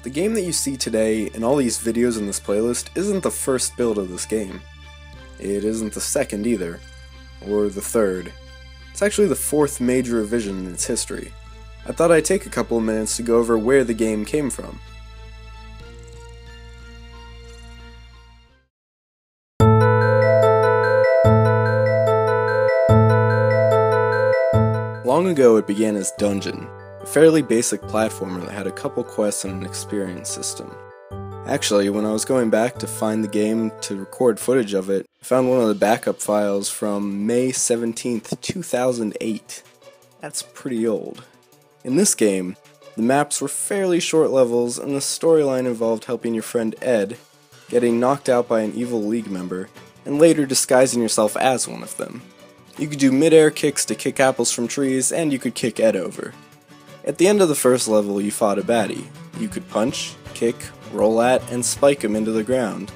The game that you see today in all these videos in this playlist isn't the first build of this game. It isn't the second either, or the third. It's actually the fourth major revision in its history. I thought I'd take a couple of minutes to go over where the game came from. Long ago it began as Dungeon, a fairly basic platformer that had a couple quests and an experience system. Actually, when I was going back to find the game to record footage of it, I found one of the backup files from May 17th, 2008. That's pretty old. In this game, the maps were fairly short levels and the storyline involved helping your friend Ed, getting knocked out by an evil League member, and later disguising yourself as one of them. You could do mid-air kicks to kick apples from trees, and you could kick Ed over. At the end of the first level, you fought a baddie. You could punch, kick, roll at, and spike him into the ground.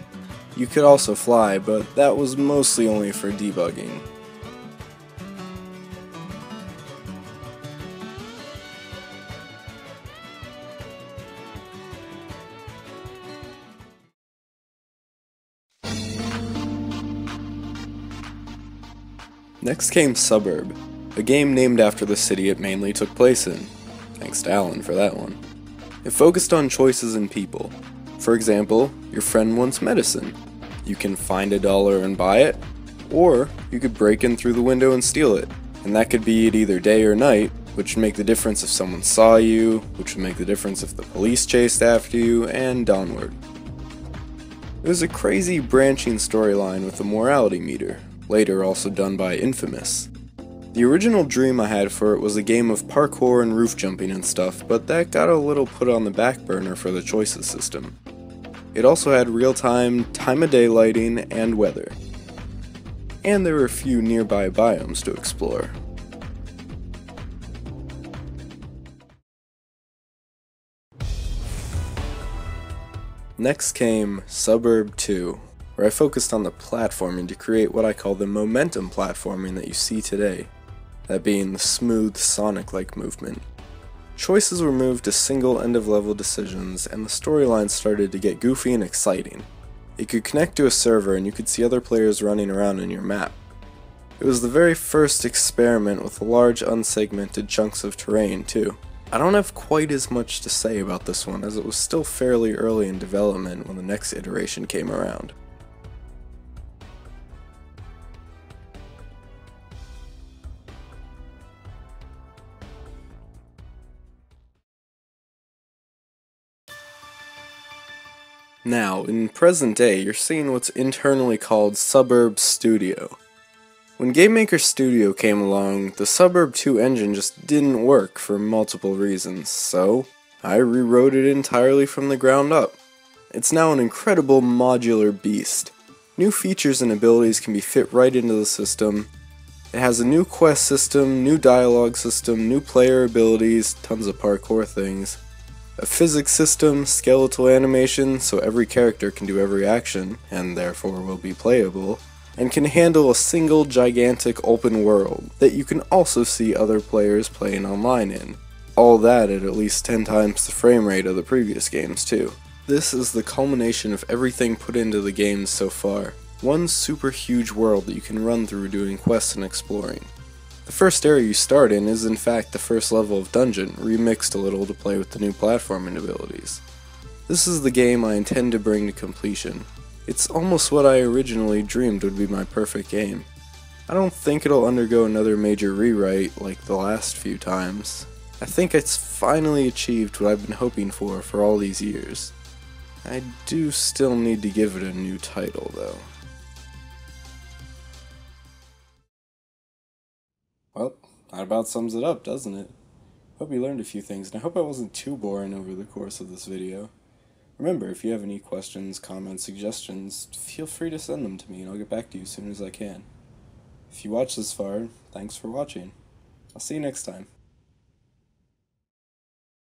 You could also fly, but that was mostly only for debugging. Next came Suburb, a game named after the city it mainly took place in. Thanks to Alan for that one. It focused on choices in people. For example, your friend wants medicine. You can find $1 and buy it, or you could break in through the window and steal it. And that could be at either day or night, which would make the difference if someone saw you, which would make the difference if the police chased after you, and onward. It was a crazy branching storyline with a morality meter, later also done by Infamous. The original dream I had for it was a game of parkour and roof jumping and stuff, but that got a little put on the back burner for the choices system. It also had real-time, time-of-day lighting, and weather. And there were a few nearby biomes to explore. Next came Suburb 2, where I focused on the platforming to create what I call the momentum platforming that you see today, that being the smooth Sonic-like movement. Choices were moved to single end-of-level decisions, and the storyline started to get goofy and exciting. It could connect to a server and you could see other players running around in your map. It was the very first experiment with large unsegmented chunks of terrain too. I don't have quite as much to say about this one as it was still fairly early in development when the next iteration came around. Now, in present day, you're seeing what's internally called Suburb Studio. When GameMaker Studio came along, the Suburb 2 engine just didn't work for multiple reasons, so I rewrote it entirely from the ground up. It's now an incredible modular beast. New features and abilities can be fit right into the system. It has a new quest system, new dialogue system, new player abilities, tons of parkour things, a physics system, skeletal animation, so every character can do every action, and therefore will be playable, and can handle a single gigantic open world that you can also see other players playing online in. All that at least 10 times the frame rate of the previous games too. This is the culmination of everything put into the games so far. One super huge world that you can run through doing quests and exploring. The first area you start in is in fact the first level of Dungeon, remixed a little to play with the new platforming abilities. This is the game I intend to bring to completion. It's almost what I originally dreamed would be my perfect game. I don't think it'll undergo another major rewrite like the last few times. I think it's finally achieved what I've been hoping for all these years. I do still need to give it a new title though. Well, that about sums it up, doesn't it? Hope you learned a few things, and I hope I wasn't too boring over the course of this video. Remember, if you have any questions, comments, suggestions, feel free to send them to me and I'll get back to you as soon as I can. If you watched this far, thanks for watching. I'll see you next time.